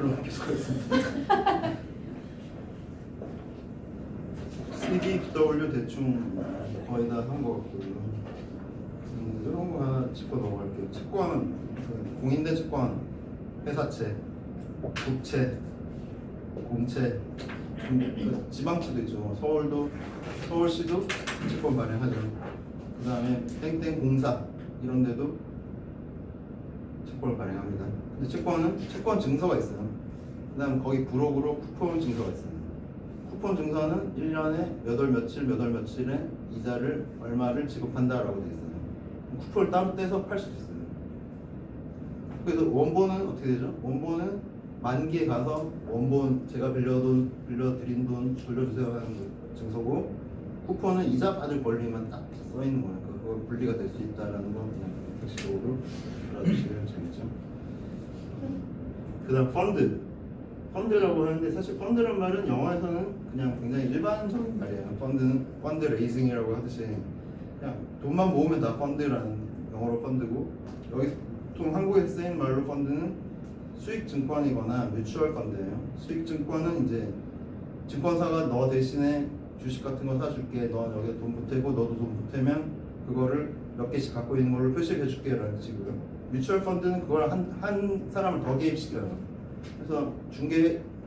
그럼 계속 하겠습니다. CDW 대충 거의 다 한 것 같고요. 이런 거 하나 짚고 넘어갈게요. 채권, 공인된 채권, 회사채, 국채, 공채, 지방채도 있죠. 서울시도 채권 발행하죠. 그 다음에 땡땡 공사 이런 데도 채권을 발행합니다. 근데 채권은 채권 증서가 있어요. 그 다음 거기 부록으로 쿠폰 증서가 있어요. 쿠폰 증서는 1년에 몇 월 며칠에 이자를 얼마를 지급한다라고 되어 있어요. 쿠폰을 따로 떼서 팔 수도 있어요. 그래서 원본은 어떻게 되죠? 원본은 만기에 가서 원본 제가 빌려드린 돈 돌려주세요 하는 증서고, 쿠폰은 이자 받을 권리만 딱 써 있는 거니까 그거 분리가 될 수 있다라는 거 그냥 백식으로 알아두시면 재밌죠. 그다음 펀드라고 하는데, 사실 펀드란 말은 영어에서는 그냥 굉장히 일반적인 말이에요. 펀드 레이징이라고 하듯이 그냥 돈만 모으면 다 펀드라는, 영어로 펀드고, 여기 보통 한국에 쓰인 말로 펀드는 수익 증권이거나 뮤추얼 펀드예요. 수익 증권은 이제 증권사가 너 대신에 주식 같은 거 사줄게, 너 여기에 돈 보태고 너도 돈 보태면 그거를 몇 개씩 갖고 있는 걸로 표시해 줄게 라는 식으로. 뮤추얼 펀드는 그걸 한 사람을 더 개입시켜요. 그래서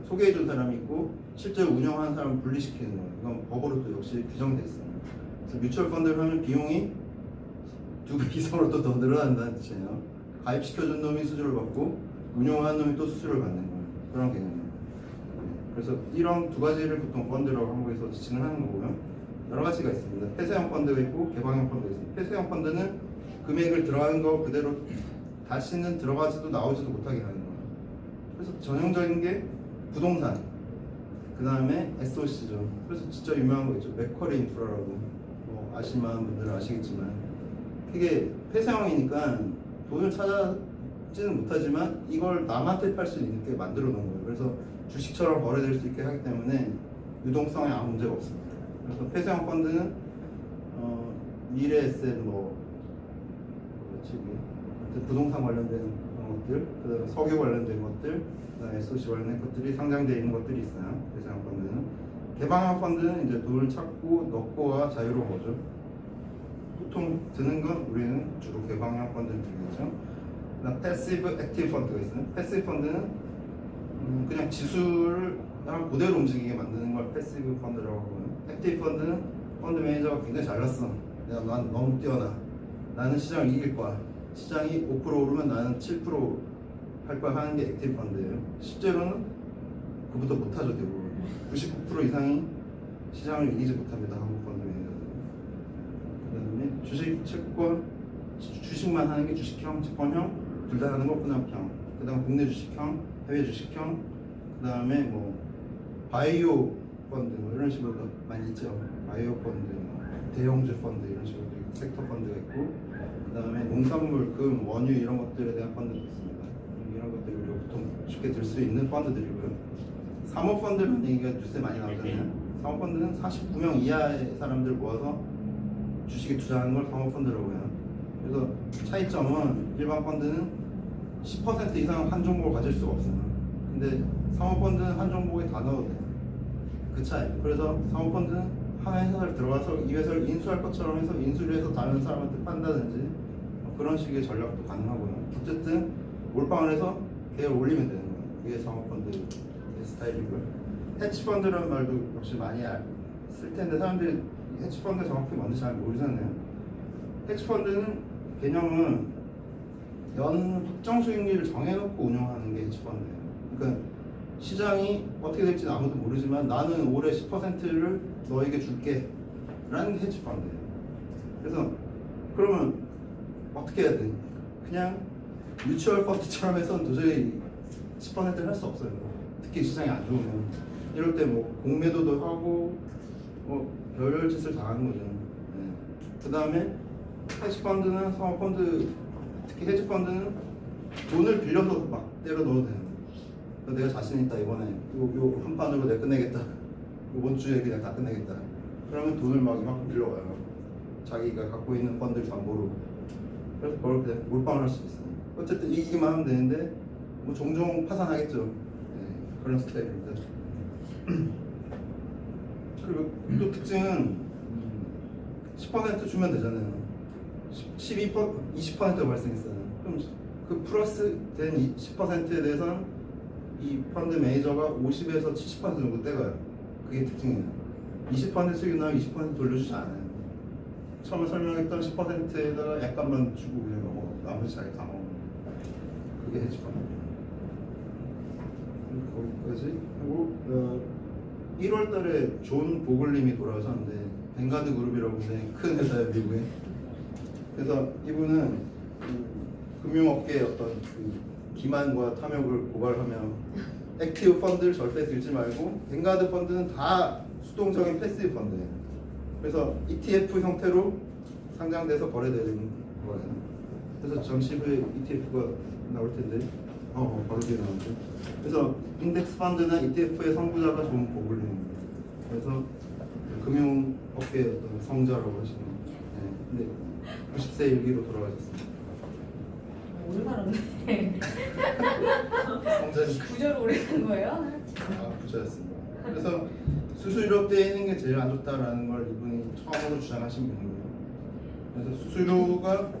소개해 준 사람이 있고 실제로 운영하는 사람을 분리시키는 거예요. 이건 법으로 또 역시 규정돼 있어요. 그래서 뮤추얼 펀드를 하면 비용이 2배 이상으로 또 더 늘어난다는 뜻이에요. 가입시켜준 놈이 수수료를 받고 운영하는 놈이 또 수수료를 받는 거예요. 그런 개념이에요. 그래서 이런 두 가지를 보통 펀드라고 한국에서 지칭을 하는 거고요. 여러 가지가 있습니다. 폐쇄형 펀드가 있고 개방형 펀드가 있습니다. 폐쇄형 펀드는 금액을 들어가는 거 그대로 다시는 들어가지도 나오지도 못하게 하는 거예요. 그래서 전형적인 게 부동산, 그 다음에 SOC죠. 그래서 진짜 유명한 거 있죠. 맥쿼리 인프라라고. 뭐 아시는 분들은 아시겠지만, 이게 폐쇄형이니까 돈을 찾지는 못하지만 이걸 남한테 팔 수 있게 만들어 놓은 거예요. 그래서 주식처럼 거래될 수 있게 하기 때문에 유동성에 아무 문제가 없습니다. 그래서 폐쇄형 펀드는 미래에셋 부동산 관련된 것들, 그다음에 석유 관련된 것들, 그다음에 SOC 관련된 것들이 상장되어 있는 것들이 있어요. 폐쇄형 펀드는. 개방형 펀드는 이제 돈을 찾고 넣고가 자유로운 거죠. 보통 드는 건 우리는 주로 개방형 펀드를 들겠죠. 그다음 패시브 액티브 펀드가 있어요. 패시브 펀드는 그냥 지수를 그대로 움직이게 만드는 걸 패시브 펀드라고 하고요. 액티브 펀드는 펀드 매니저가 굉장히 잘났어. 난 너무 뛰어나. 나는 시장을 이길 거야. 시장이 5% 오르면 나는 7%할 거야 하는 게 액티브 펀드예요. 실제로는 그보다 못하죠. 대부분 99% 이상이 시장을 이기지 못합니다. 한국 펀드 매니저들은. 그 다음에 주식만 하는 게 주식형, 채권형, 둘 다 하는 거 분할형. 그 다음 국내 주식형, 해외 주식형, 그 다음에 바이오 펀드 이런 식으로 많이 있죠. 바이오 펀드, 대형주 펀드 이런 식으로 섹터 펀드가 있고, 그 다음에 농산물, 금, 원유 이런 것들에 대한 펀드도 있습니다. 이런 것들을 우리가 보통 쉽게 들 수 있는 펀드들이고요. 사모펀드라는 얘기가 뉴스에 많이 나오잖아요. 사모펀드는 49명 이하의 사람들 모아서 주식에 투자하는 걸 사모펀드라고 해요. 그래서 차이점은 일반 펀드는 10% 이상 한 종목을 가질 수가 없어요. 근데 사모펀드는 한 종목에 다 넣어도 돼요. 그 차이. 그래서 사모펀드는 한 회사를 들어가서 이 회사를 인수할 것처럼 해서 인수를 해서 다른 사람한테 판다든지 그런 식의 전략도 가능하고요. 어쨌든 몰빵을 해서 계획을 올리면 되는 거예요. 그게 사모펀드 스타일이고요. 헤지펀드라는 말도 역시 많이 쓸 텐데 사람들이 헤지펀드 정확히 뭔지 잘 모르잖아요. 헤지펀드는 개념은 연 확정 수익률을 정해놓고 운영하는 게 헤지펀드예요. 그러니까 시장이 어떻게 될지는 아무도 모르지만 나는 올해 10%를 너에게 줄게 라는 게 헤지펀드예요. 그래서 그러면 어떻게 해야 돼? 그냥 뮤추얼 펀드처럼 해서는 도저히 10%를 할 수 없어요. 특히 시장이 안 좋으면. 이럴 때 공매도도 하고 별 짓을 다 하는 거죠. 네. 그 다음에 헤지펀드는 사모펀드, 특히 헤지펀드는 돈을 빌려서 막 때려 넣어도 되는 거예요. 내가 자신 있다, 이번에 요 한 판으로 내가 끝내겠다, 이번 주에 그냥 다 끝내겠다. 그러면 돈을 막 이만큼 빌려와요. 자기가 갖고 있는 펀드를 담보로. 그래서 그걸 그냥 몰빵을 할 수 있어요. 어쨌든 이기기만 하면 되는데 종종 파산하겠죠. 그런 스타일입니다. 그리고 또 특징은 10% 주면 되잖아요. 20%가 발생했어요. 그럼 그 플러스 된 10%에 대해서는 이 펀드 매니저가 50에서 70% 정도 떼가요. 그게 특징이에요. 20% 수익 나면 20% 돌려주지 않아요. 처음에 설명했던 10%에다가 약간만 주고 그냥 넘어. 나머지 자기 다 먹어. 그게 헤지펀드. 거기까지 하고 1월 달에 존 보글님이 돌아오셨는데 뱅가드 그룹이라고 굉장히 큰 회사예요, 미국에. 그래서 이분은 금융업계의 어떤 그 기만과 탐욕을 고발하며 액티브 펀드를 절대 들지 말고 뱅가드 펀드는 다 수동적인 패시브 펀드예요. 그래서 ETF 형태로 상장돼서 거래되는 거예요. 그래서 잠시 후에 ETF가 나올 텐데 바로 뒤에 나오죠. 그래서 인덱스 펀드나 ETF의 선구자가 존 보글링입니다. 그래서 금융업계의 어떤 성자라고 하시는. 네. 근데 90세 일기로 돌아가셨습니다. 오래 살았네. 성자님. 부자로 오래 산 거예요? 부자였습니다. 그래서 수수료 떼이는 게 제일 안 좋다라는 걸 이분이 처음으로 주장하신 분이에요. 그래서 수수료가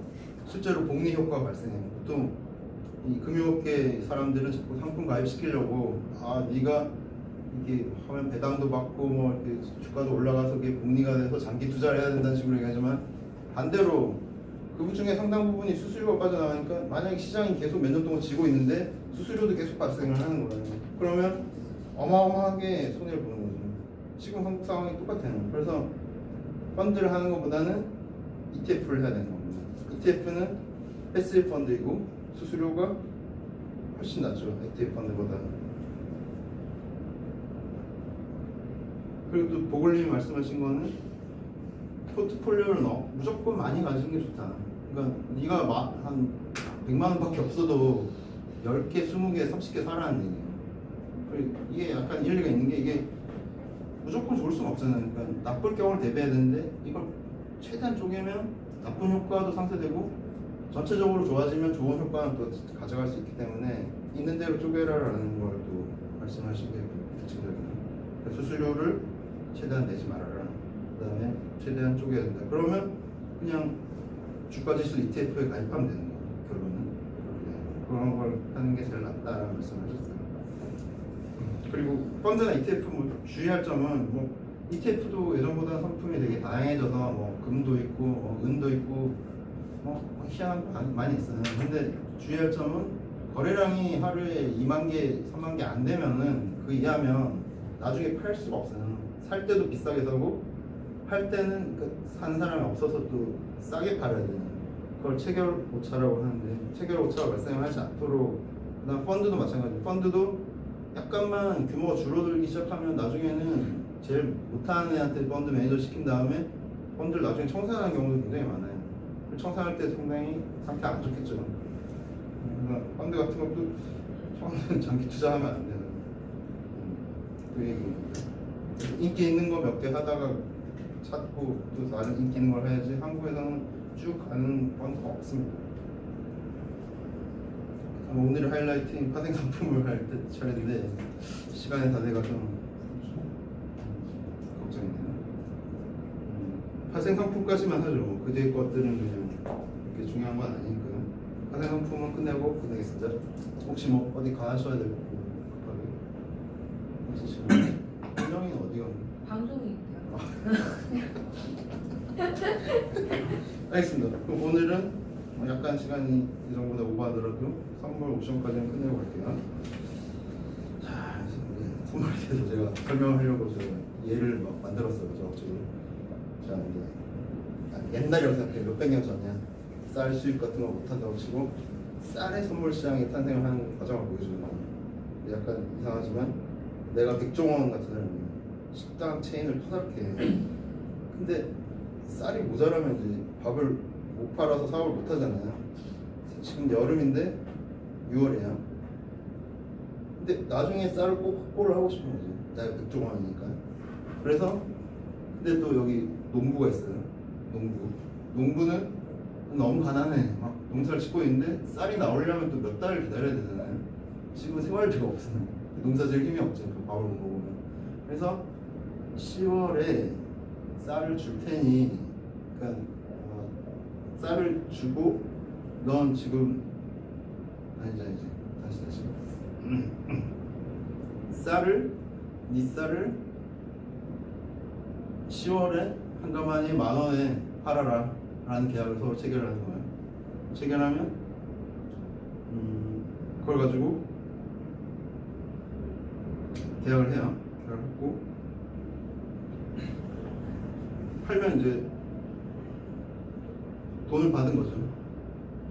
실제로 복리 효과가 발생해요. 보통 이 금융업계 사람들은 자꾸 상품 가입시키려고 네가 이게 하면 배당도 받고 뭐 이렇게 주가도 올라가서 그게 복리가 돼서 장기 투자를 해야 된다는 식으로 얘기하지만 반대로 그분 중에 상당 부분이 수수료가 빠져나가니까 만약에 시장이 계속 몇 년 동안 지고 있는데 수수료도 계속 발생을 하는 거예요. 그러면 어마어마하게 손해를 보는 거죠. 지금 한국 상황이 똑같아요. 그래서 펀드를 하는 것보다는 ETF를 해야 되는 겁니다. ETF는 패시브 펀드이고 수수료가 훨씬 낮죠. ETF 펀드보다는. 그리고 또 보글님이 말씀하신 거는 포트폴리오를 무조건 많이 가지는 게 좋다. 그러니까 네가 한 100만 원밖에 없어도 10개, 20개, 30개 사라는 얘기예요. 그리고 이게 약간 일리가 있는 게 이게 무조건 좋을 수는 없잖아요. 그러니까 나쁠 경우를 대비해야 되는데 이걸 최대한 쪼개면 나쁜 효과도 상쇄되고 전체적으로 좋아지면 좋은 효과는 또 가져갈 수 있기 때문에 있는 대로 쪼개라라는 걸 또 말씀하신 게 특징적이에요. 그러니까 수수료를 최대한 내지 말아라. 그 다음에 최대한 쪼개야 된다. 그러면 그냥 주가지수 ETF에 가입하면 되는 거예요. 결론은. 그런 걸 하는 게 제일 낫다라는 말씀하셨어요. 그리고 펀드나 ETF 뭐 주의할 점은 뭐 ETF도 예전보다 상품이 되게 다양해져서 뭐 금도 있고 은도 있고 뭐 희한한 거 많이 있어요. 근데 주의할 점은 거래량이 하루에 2만 개, 3만 개 안 되면은 그 이하면 나중에 팔 수가 없어요. 살 때도 비싸게 사고 팔 때는 산 사람이 없어서 또 싸게 팔아야 돼요. 그걸 체결 오차라고 하는데 체결 오차가 발생하지 않도록 그다음 펀드도 마찬가지. 펀드도 약간만 규모가 줄어들기 시작하면 나중에는 제일 못하는 애한테 펀드 매니저 시킨 다음에 펀드를 나중에 청산하는 경우도 굉장히 많아요. 청산할 때 상당히 상태 안 좋겠죠. 그러니까 펀드 같은 것도 처음에는 장기 투자하면 안 되는 그 얘기입니다. 인기 있는 거 몇 개 하다가 찾고 또 다른 인기 있는 걸 해야지 한국에서는 쭉 가는 펀드가 없습니다. 오늘의 하이라이트인 파생 상품을 할 때 차례인데 시간이 다 돼가서 걱정이네요. 파생 상품까지만 하죠. 그 뒤에 것들은 그냥 그렇게 중요한 건 아니니까요. 파생 상품은 끝내고 끝내겠습니다. 혹시 뭐 어디 가셔야 될 거 급하게 있으시면 현영이는 어디 갔나? 방송이 있대요. 알겠습니다. 그럼 오늘은 약간 시간이 예정보다 오버하더라도 선물 옵션까지는 끝내고 갈게요. 자, 선물에 대해서 제가 설명하려고 제가 예를 막 만들었어요. 저쪽으로. 자, 이제 옛날이라고 생각해요. 몇백 년 전이야. 쌀 수입 같은 거 못한다고 치고 쌀의 선물 시장이 탄생을 하는 과정을 보여주는 거예요. 약간 이상하지만 내가 백종원 같은 사람이 식당 체인을 터닥해. 근데 쌀이 모자라면 이제 밥을 못 팔아서 사업을 못 하잖아요. 지금 여름인데 6월이야. 근데 나중에 쌀을 꼭 확보를 하고 싶은 거지. 내가 백종원이니까. 그래서 근데 또 여기 농부가 있어요. 농부는 너무 가난해. 막 농사를 짓고 있는데 쌀이 나오려면 또 몇 달을 기다려야 되잖아요. 지금 생활비가 없어요. 농사질 힘이 없죠. 그 밥을 못 먹으면. 그래서 10월에 쌀을 줄 테니, 그러니까 쌀을 주고 넌 지금 아니지 다시 네 쌀을 10월에 한 가마니에 10,000원에 팔아라 라는 계약을 서로 체결하는 거예요. 체결하면 그걸 가지고 계약을 해요. 계약을 했고 팔면 이제 돈을 받은 거죠.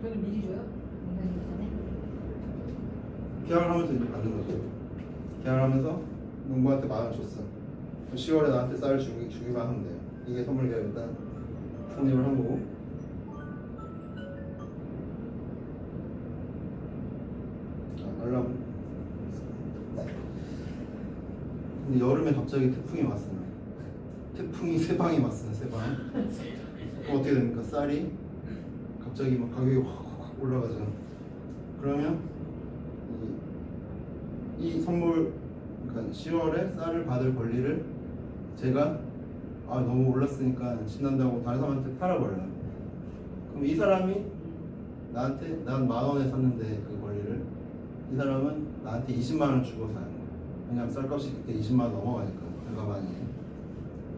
저는 미리 줘요? 인사하기 전에? 계약을 하면서 이제 받는 거죠. 계약을 하면서 농부한테 10,000원 줬어. 10월에 나한테 쌀을 주기만 하면 돼요. 이게 선물 계약 일단 성립을 한 거고. 알람. 근데 여름에 갑자기 태풍이 왔어요. 태풍이 세 방이 왔어요. 세 방. 그럼 어떻게 됩니까? 쌀이 갑자기 막 가격이 확 올라가죠. 그러면 이 선물, 그러니까 10월에 쌀을 받을 권리를 제가 너무 올랐으니까 신난다고 다른 사람한테 팔아버려요. 그럼 이 사람이 나한테, 난 10,000원에 샀는데 그 권리를 이 사람은 나한테 20만 원 주고 사는 거예요. 왜냐면 쌀값이 그때 20만 원 넘어가니까 잠깐만요.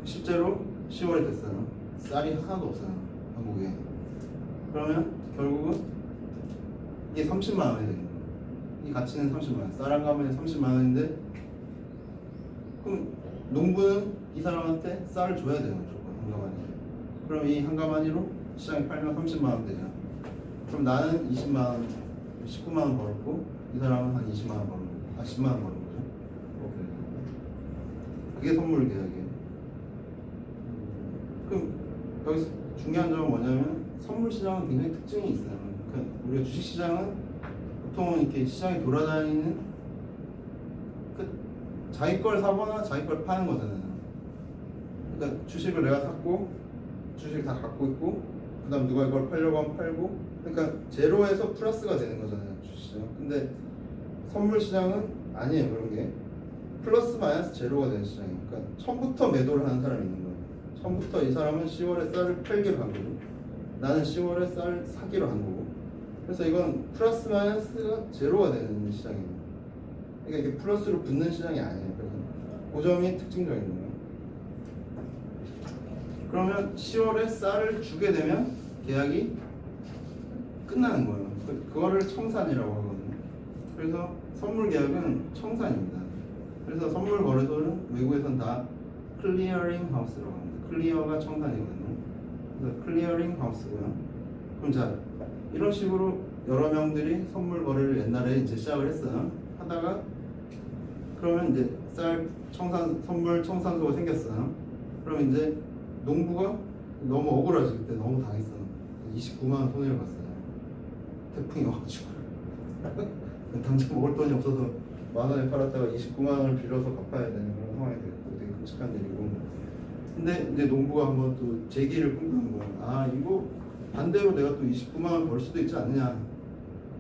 실제로 10월이 됐어요. 쌀이 하나도 없어요, 한국에. 그러면 결국은 이게 30만 원이 되는 거예요. 이 가치는 30만 원. 쌀 한 가마에 30만 원인데, 그럼 농부는 이 사람한테 쌀을 줘야 돼요, 무조건 한 가마니. 그럼 이 한 가마니로 시장에 팔면 30만 원 되죠. 그럼 나는 20만 원, 19만 원 벌었고 이 사람은 한 20만 원 벌는 거죠. 10만 원 벌는 거죠. 그게 선물 계약이에요. 그럼 여기서 중요한 점은 뭐냐면 선물 시장은 굉장히 특징이 있어요. 그러니까 우리가 주식 시장은 보통은 이렇게 시장에 돌아다니는 자기 걸 사거나 자기 걸 파는 거잖아요. 그러니까 주식을 내가 샀고 주식 다 갖고 있고 그다음 누가 이걸 팔려고 하면 팔고, 그러니까 제로에서 플러스가 되는 거잖아요, 주식시장. 근데 선물 시장은 아니에요. 그런 게 플러스 마이너스 제로가 되는 시장이에요. 그러니까 처음부터 매도를 하는 사람이 있는 거예요. 처음부터 이 사람은 10월에 쌀을 팔기로 한 거고 나는 10월에 쌀 사기로 한 거고, 그래서 이건 플러스 마이너스가 제로가 되는 시장이에요. 그러니까 이게 플러스로 붙는 시장이 아니에요. 그래서 그 점이 특징적인 거예요. 그러면 10월에 쌀을 주게 되면 계약이 끝나는 거예요. 그거를 청산이라고 하거든요. 그래서 선물 계약은 청산입니다. 그래서 선물 거래소는 외국에선 다 클리어링 하우스라고 합니다. 클리어가 청산이거든요. 그래서 클리어링 하우스고요. 그럼 자, 이런 식으로 여러 명들이 선물 거래를 옛날에 이제 시작을 했어요. 하다가 그러면 이제 쌀 청산, 선물 청산소가 생겼어요. 그럼 이제 농부가 너무 억울하지. 그때 너무 당했어. 29만 원 손해를 봤어요. 태풍이 와가지고 당장 먹을 돈이 없어서 10,000원에 팔았다가 29만 원을 빌려서 갚아야 되는 그런 상황이 됐고 되게 끔찍한 일이고. 근데 이제 농부가 한번 또 재기를 꿈꾸는 거예요. 이거 반대로 내가 또 29만 원 벌 수도 있지 않느냐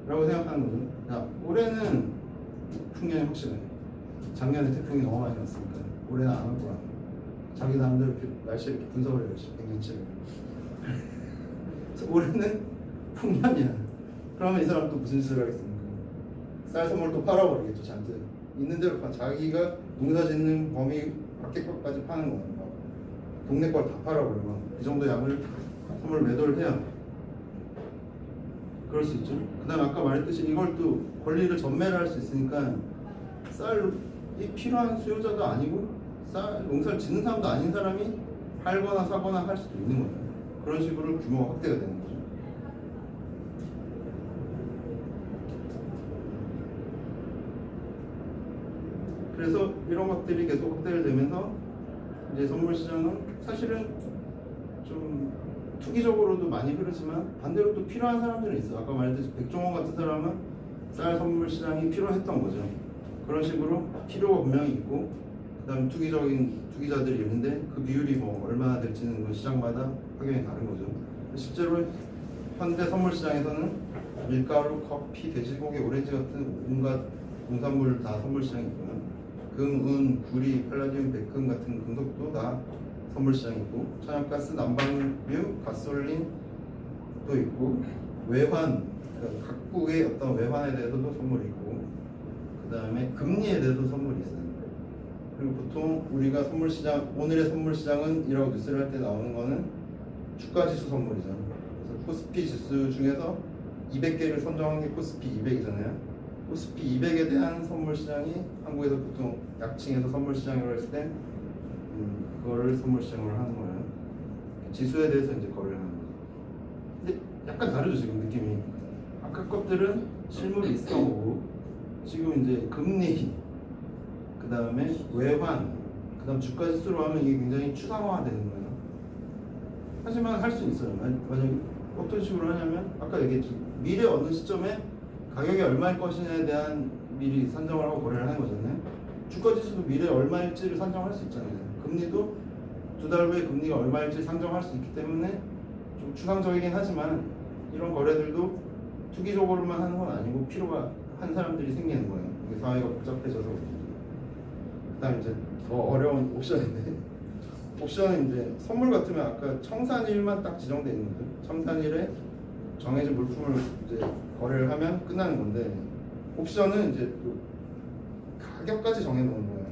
라고 생각하는 거죠. 야, 올해는 풍년이 확실해. 작년에 태풍이 너무 많이 왔으니까 올해는 안 올 거야. 자기 나름대로 이렇게 날씨 이렇게 분석을 해요. 백년치를. 그래서 올해는 풍년이야. 그러면 이 사람 또 무슨 짓을 하겠습니까? 쌀 선물 또 팔아버리겠죠. 잔뜩 있는 대로 자기가 농사 짓는 범위 밖에 것까지 파는 거예요. 동네 걸 다 팔아버리면 이 정도 양을 선물 매도를 해야 그럴 수 있죠. 그 다음에 아까 말했듯이 이걸 또 권리를 전매를 할 수 있으니까 쌀이 필요한 수요자도 아니고 쌀 농사를 짓는 사람도 아닌 사람이 팔거나 사거나 할 수도 있는 거예요. 그런 식으로 규모가 확대가 되는 거죠. 그래서 이런 것들이 계속 확대를 되면서 이제 선물 시장은 사실은 좀 투기적으로도 많이 흐르지만 반대로 또 필요한 사람들은 있어요. 아까 말했듯이 백종원 같은 사람은 쌀 선물 시장이 필요했던 거죠. 그런 식으로 필요가 분명히 있고, 그 다음 투기적인 투기자들이 있는데 그 비율이 뭐 얼마나 될지는 그 시장마다 확연히 다른 거죠. 실제로 현대 선물 시장에서는 밀가루, 커피, 돼지고기, 오렌지 같은 온갖 농산물 다 선물 시장이 있고요. 금, 은, 구리, 팔라디움, 백금 같은 금속도 다 선물 시장이고, 천연가스, 난방유, 가솔린도 있고, 외환, 그러니까 각국의 어떤 외환에 대해서도 선물이 있고, 그 다음에 금리에 대해서 선물이 있어요. 그리고 보통 우리가 선물 시장, 오늘의 선물 시장은 이라고 뉴스를 할 때 나오는 거는 주가지수 선물이죠. 그래서 코스피 지수 중에서 200개를 선정한 게 코스피 200이잖아요. 코스피 200에 대한 선물 시장이 한국에서 보통 약칭해서 선물 시장이라고 했을 때 그거를 선물 시장으로 하는 거예요. 지수에 대해서 이제 거래를 하는 거죠. 근데 약간 다르죠 지금 느낌이. 아까 것들은 실물이 있었던 거고, 지금 이제 금리, 그 다음에 외환, 그 다음 주가지수로 하면 이게 굉장히 추상화되는 거예요. 하지만 할 수 있어요. 만약에 어떤 식으로 하냐면 아까 얘기했죠. 미래 어느 시점에 가격이 얼마일 것이냐에 대한 미리 산정을 하고 거래를 하는 거잖아요. 주가지수도 미래 얼마일지를 산정할 수 있잖아요. 금리도 두 달 후에 금리가 얼마일지 산정할 수 있기 때문에 좀 추상적이긴 하지만 이런 거래들도 투기적으로만 하는 건 아니고 필요가 한 사람들이 생기는 거예요. 이게 사회가 복잡해져서. 그다음 이제 더 어려운 옵션인데, 옵션은 이제 선물 같으면 아까 청산일만 딱 지정돼 있는 거죠. 청산일에 정해진 물품을 이제 거래를 하면 끝나는 건데, 옵션은 이제 그 가격까지 정해놓은 거예요.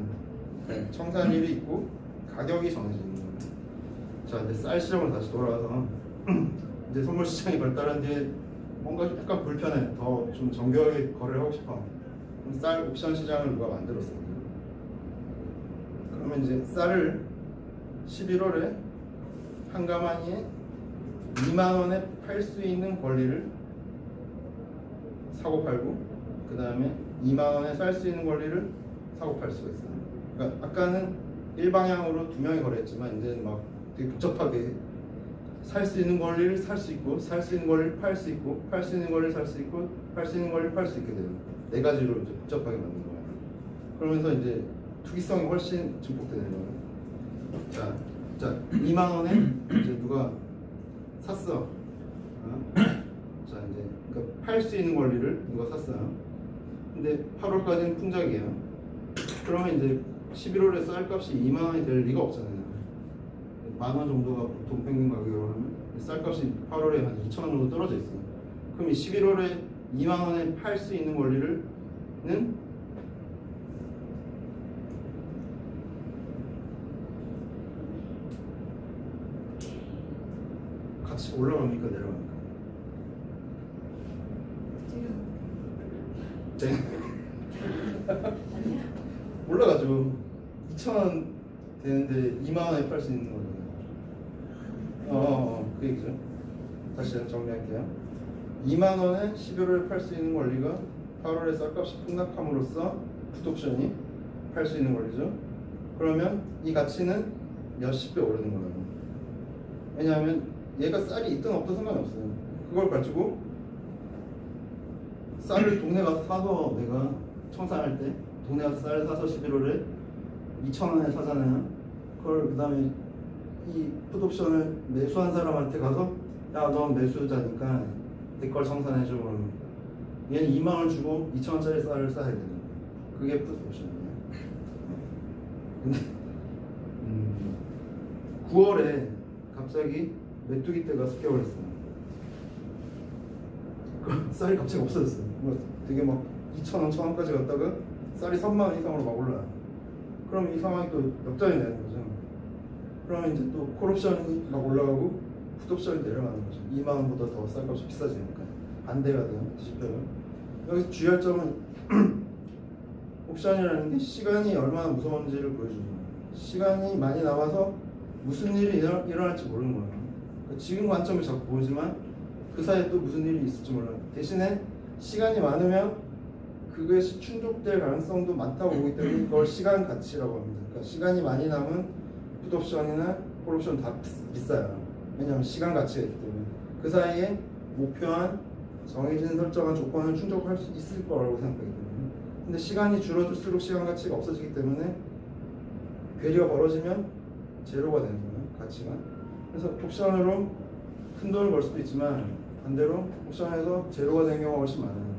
네. 청산일이 있고 가격이 정해져 있는 거예요. 자, 이제 쌀 시장으로 다시 돌아와서 이제 선물 시장이 발달한 뒤에 뭔가 약간 불편해. 더 좀 정교하게 거래를 하고 싶어. 그럼 쌀 옵션 시장을 누가 만들었어요. 그러면 이제 쌀을 11월에 한 가마니에 2만 원에 팔 수 있는 권리를 사고 팔고, 그 다음에 2만 원에 살 수 있는 권리를 사고 팔 수가 있어요. 그러니까 아까는 일방향으로 두 명이 거래했지만 이제는 막 되게 복잡하게 살 수 있는 권리를 살 수 있고, 살 수 있는 권리를 팔 수 있고, 팔 수 있는 권리를 살 수 있고, 팔 수 있는 권리를 팔 수 있게 돼요. 네 가지로 이제 복잡하게 만든 거예요. 그러면서 이제 투기성이 훨씬 증폭되는 거예요. 자, 2만 원에 이제 누가 샀어. 자, 이제 그러니까 팔 수 있는 권리를 누가 샀어요. 근데 8월까지는 풍작이에요. 그러면 이제 11월에 쌀값이 2만 원이 될 리가 없잖아요. 10,000원 정도가 보통 평균 가격으로 하면 쌀값이 8월에 한 2,000원 정도 떨어져 있어요. 그럼 이 11월에 2만 원에 팔 수 있는 권리는 같이 올라갑니까 내려갑니까? 지금 올라가죠. 2,000원 되는데 2만 원에 팔 수 있는 거잖아요. 그 얘기죠. 다시 정리할게요. 2만 원에 11월에 팔 수 있는 권리가 8월에 쌀값이 폭락함으로써 풋옵션이 팔 수 있는 권리죠. 그러면 이 가치는 몇십 배 오르는 거예요. 왜냐하면 얘가 쌀이 있든 없든 상관없어요. 그걸 가지고 쌀을 동네 가서 사서, 내가 청산할 때 동네 가서 쌀을 사서 11월에 2,000원에 사잖아요. 그걸 그 다음에 이 풋옵션을 매수한 사람한테 가서, 야, 넌 매수자니까 내 걸 청산해줘. 그러면 얘는 2만 원 주고 2,000원짜리 쌀을 사야 되는 거예요. 그게 풋옵션이에요. 근데 9월에 갑자기 메뚜기 떼가 습격을 했어요. 그럼 쌀이 갑자기 없어졌어요. 되게 막 2,000원, 1,000원까지 갔다가 쌀이 3만 원 이상으로 막 올라요. 그럼 이 상황이 또 역전이 되는 거죠. 그러면 이제 또 콜옵션이 막 올라가고 풋옵션이 내려가는 거죠. 2만 원보다 더 쌀값이 비싸지니까 반대가 돼요. 뒤집혀요. 여기서 주의할 점은 옵션이라는 게 시간이 얼마나 무서운지를 보여주는 거예요. 시간이 많이 남아서 무슨 일이 일어날지 모르는 거예요. 그러니까 지금 관점을 자꾸 보지만 그 사이에 또 무슨 일이 있을지 몰라요. 대신에 시간이 많으면 그것이 충족될 가능성도 많다고 보기 때문에 그걸 시간 가치라고 합니다. 그러니까 시간이 많이 남은 풋옵션이나 콜옵션 다 비싸요. 왜냐하면 시간 가치가 있기 때문에 그 사이에 목표한 정해진 설정한 조건을 충족할 수 있을 거라고 생각하기 때문에. 근데 시간이 줄어들수록 시간 가치가 없어지기 때문에 괴리가 벌어지면 제로가 되는 거예요. 가치가. 그래서 옵션으로 큰 돈을 벌 수도 있지만 반대로 옵션에서 제로가 되는 경우가 훨씬 많아요.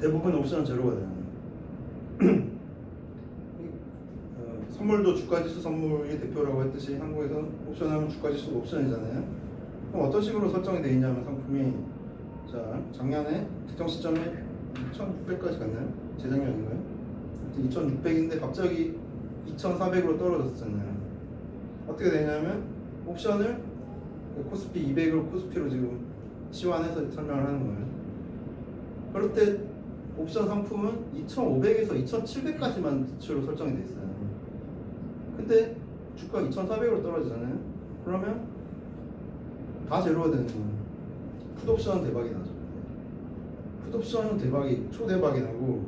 대부분 옵션은 제로가 돼요. 선물도 주가지수 선물이 대표라고 했듯이 한국에서는 옵션하면 주가지수 옵션이잖아요. 그럼 어떤 식으로 설정이 되어 있냐면 상품이 자 작년에 특정 시점에 2,600까지 갔나요? 재작년인가요? 2,600인데 갑자기 2,400으로 떨어졌잖아요. 어떻게 되냐면 옵션을 코스피 200을 코스피로 지금 치환해서 설명을 하는 거예요. 그럴 때 옵션 상품은 2,500에서 2,700까지만 대체로 설정이 돼 있어요. 근데 주가가 2,400으로 떨어지잖아요. 그러면 다 제로가 되는 거예요. 풋옵션은 대박이 나죠. 풋옵션은 초대박이 나고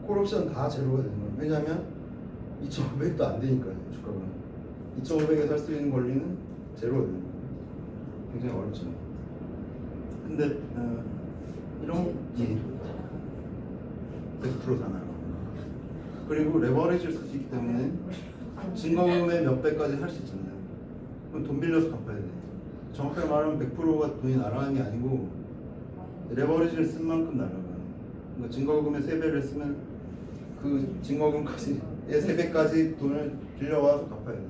콜옵션 다 제로가 되는 거예요. 왜냐하면 2,500도 안 되니까요. 주가가 2,500에 살 수 있는 권리는 제로가 되는 거예요. 굉장히 어렵죠. 근데 이런 100%잖아요. 그리고 레버리지를 쓸 수 있기 때문에 증거금의 몇 배까지 할 수 있잖아요. 그럼 돈 빌려서 갚아야 돼. 정확하게 말하면 100%가 돈이 날아가는 게 아니고 레버리지를 쓴 만큼 날아가요. 그러니까 증거금의 3배를 쓰면 그 증거금까지 3배까지 돈을 빌려와서 갚아야 돼.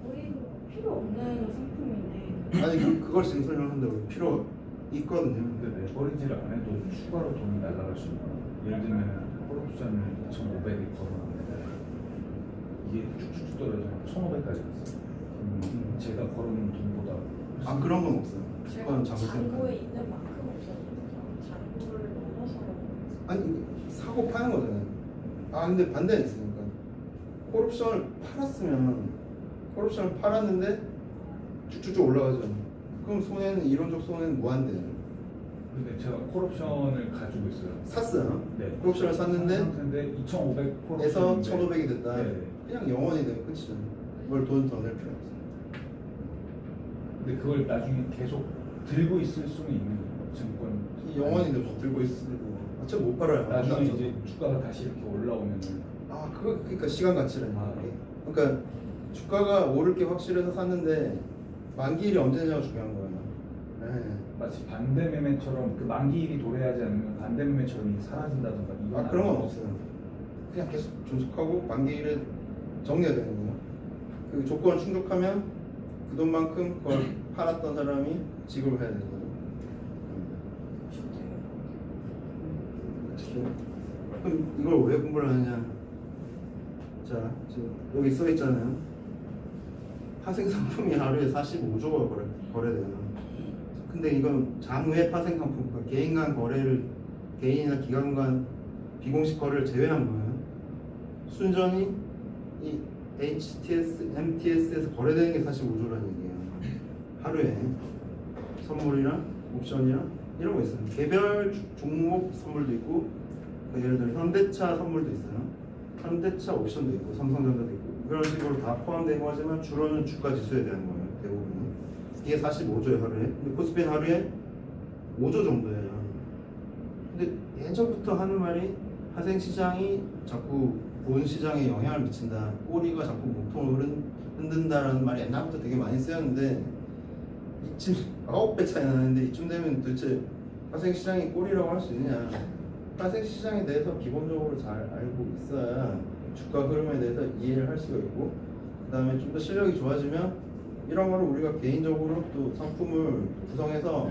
거의 필요 없는 상품인데. 아니 그걸 지금 설명한다고 필요가 있거든요. 근데 레버리지를 안 해도 추가로 돈이 날아갈 수 있나? 예를 들면 콜옵션을 2,500에 걸어놨는데 이게 쭉쭉쭉 떨어져서 1,500까지 갔어. 제가 걸어놓은 돈보다 아 그런 건 없어요. 그건 잡을 잔고에 생각. 있는 만큼 없어서 잔고를 넘어서 아니 사고 파는 거잖아요. 아 근데 반대는 있으니까 콜옵션을 팔았는데 쭉쭉쭉 올라가죠. 그럼 손해는 이론적 손해는 무한대예요. 근데 제가 콜옵션을 가지고 있어요. 샀어요. 네. 콜옵션을 샀는데 근데 2,500 에서 콜옵션인데 1,500이 됐다. 네. 그냥 영원히 되면 끝이죠. 뭘 돈 더 낼 필요 없어요. 근데 그걸 나중에 계속 들고 있을 수는 있는 거예요. 증권 영원히 뭐 들고 있으고 어차피 못 팔아요. 나중에 이제 주가가 다시 이렇게 올라오면은 그러니까 시간 가치라는 아, 게. 그러니까 주가가 오를 게 확실해서 샀는데 만기일이 언제냐가 중요한 거예요. 네. 마치 반대 매매처럼 그 만기일이 도래하지 않으면 반대 매매처럼 이게 사라진다든가 이건 그런 건 아니죠. 없어요. 그냥 계속 존속하고 만기일에 정리가 되는 거예요. 그 조건을 충족하면 그 돈만큼 그걸 팔았던 사람이 지급을 해야 되는 거예요. 그럼 이걸 왜 공부를 하느냐? 자, 지금 여기 써 있잖아요. 파생 상품이 하루에 45조가 거래돼요. 근데 이건 장외 파생 상품, 그러니까 개인 간 거래를 개인이나 기관 간 비공식 거래를 제외한 거예요. 순전히 이 HTS, MTS에서 거래되는 게 45조라는 얘기예요. 하루에 선물이랑 옵션이랑 이런 거 있어요. 개별 종목 선물도 있고, 그러니까 예를 들어 현대차 선물도 있어요. 현대차 옵션도 있고, 삼성전자도 있고, 그런 식으로 다 포함되고 하지만 주로는 주가 지수에 대한 거예요. 대부분. 이게 45조예요 하루에. 근데 코스피는 하루에 5조 정도예요. 근데 예전부터 하는 말이 파생 시장이 자꾸 본 시장에 영향을 미친다. 꼬리가 자꾸 몸통을 흔든다라는 말이 옛날부터 되게 많이 쓰였는데 이쯤 9배 차이 나는데 이쯤 되면 도대체 파생 시장이 꼬리라고 할 수 있느냐? 파생 시장에 대해서 기본적으로 잘 알고 있어야 주가 흐름에 대해서 이해를 할 수가 있고, 그 다음에 좀 더 실력이 좋아지면 이런 거를 우리가 개인적으로 또 상품을 구성해서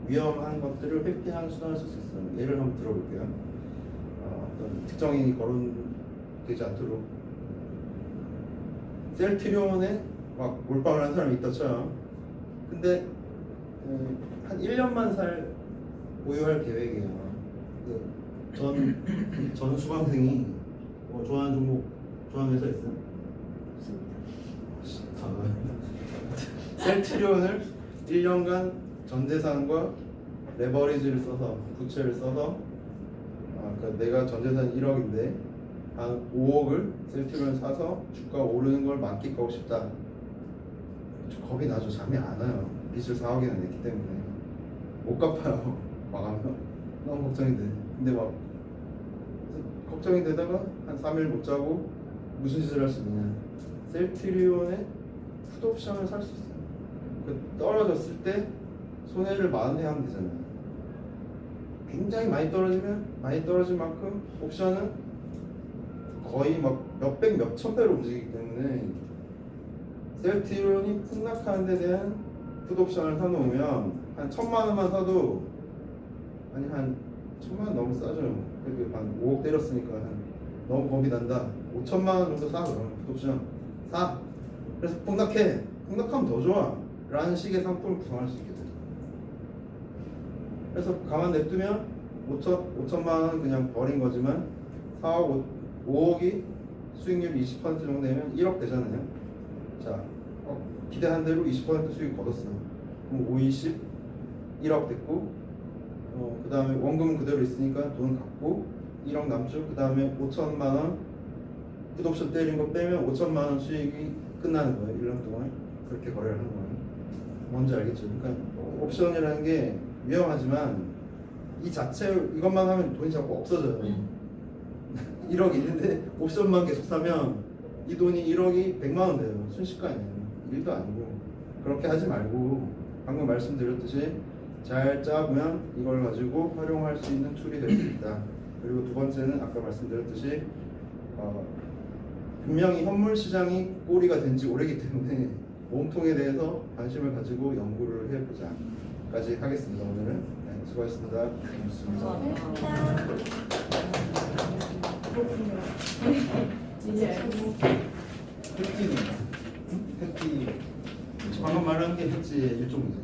위험한 것들을 회피하는 수단을 쓸 수 있어요. 예를 한번 들어볼게요. 어떤 특정인이 거론되지 않도록 셀트리온에 막 몰빵을 한 사람이 있다 쳐요. 근데 한 1년만 보유할 계획이에요. 전 수강생이 좋아하는 종목, 좋아하는 회사 있어요? 셀트리온을 1년간 전재산과 레버리지를 써서 부채를 써서 그러니까 내가 전재산 1억인데 한 5억을 셀트리온을 사서 주가 오르는 걸 만끽하고 싶다. 겁이 나죠. 잠이 안 와요. 빚을 4억이나 냈기 때문에 못 갚아요. 망하면 너무 걱정이 돼. 근데 막 걱정이 되다가 한 3일 못 자고 무슨 짓을 할 수 있느냐? 셀트리온의 풋옵션을 살 수 있어요. 떨어졌을 때 손해를 40회 하면 되잖아요. 굉장히 많이 떨어지면 많이 떨어진 만큼 옵션은 거의 막 몇백 몇천 배로 움직이기 때문에 셀트리온이 폭락하는 데 대한 풋옵션을 사놓으면 한 1,000만 원만 사도 아니 한 1,000만 원 너무 싸죠. 그래도 한 5억 때렸으니까 너무 겁이 난다. 5천만 원 정도 사 그러면 풋옵션 사. 그래서 폭락하면 더 좋아 라는 식의 상품을 구성할 수 있게 돼. 그래서 가만 냅두면 5천만 원 그냥 버린 거지만 4억 5억이 수익률 20% 정도 되면 1억 되잖아요. 자, 기대한 대로 20% 수익 거뒀어. 그럼 5, 20, 1억 됐고, 그 다음에 원금은 그대로 있으니까 돈 갚고 1억 남죠. 그 다음에 5천만 원 풋옵션 때린 거 빼면 5천만 원 수익이 끝나는 거예요. 1년 동안 그렇게 거래를 하는 거예요. 뭔지 알겠죠? 그러니까 옵션이라는 게 위험하지만 이 자체 이것만 하면 돈이 자꾸 없어져요. 1억 있는데 옵션만 계속 사면 이 돈이 1억이 100만 원 돼요. 순식간이에요. 일도 아니고. 그렇게 하지 말고 방금 말씀드렸듯이 잘 짜보면 이걸 가지고 활용할 수 있는 툴이 될 수 있다. 그리고 두 번째는 아까 말씀드렸듯이 분명히 현물 시장이 꼬리가 된 지 오래기 때문에 몸통에 대해서 관심을 가지고 연구를 해보자까지 하겠습니다. 오늘은 네, 수고하셨습니다. 그렇군요. 이제 알고. 팩티는 팩티 방금 말한 게 해지의 일종이죠.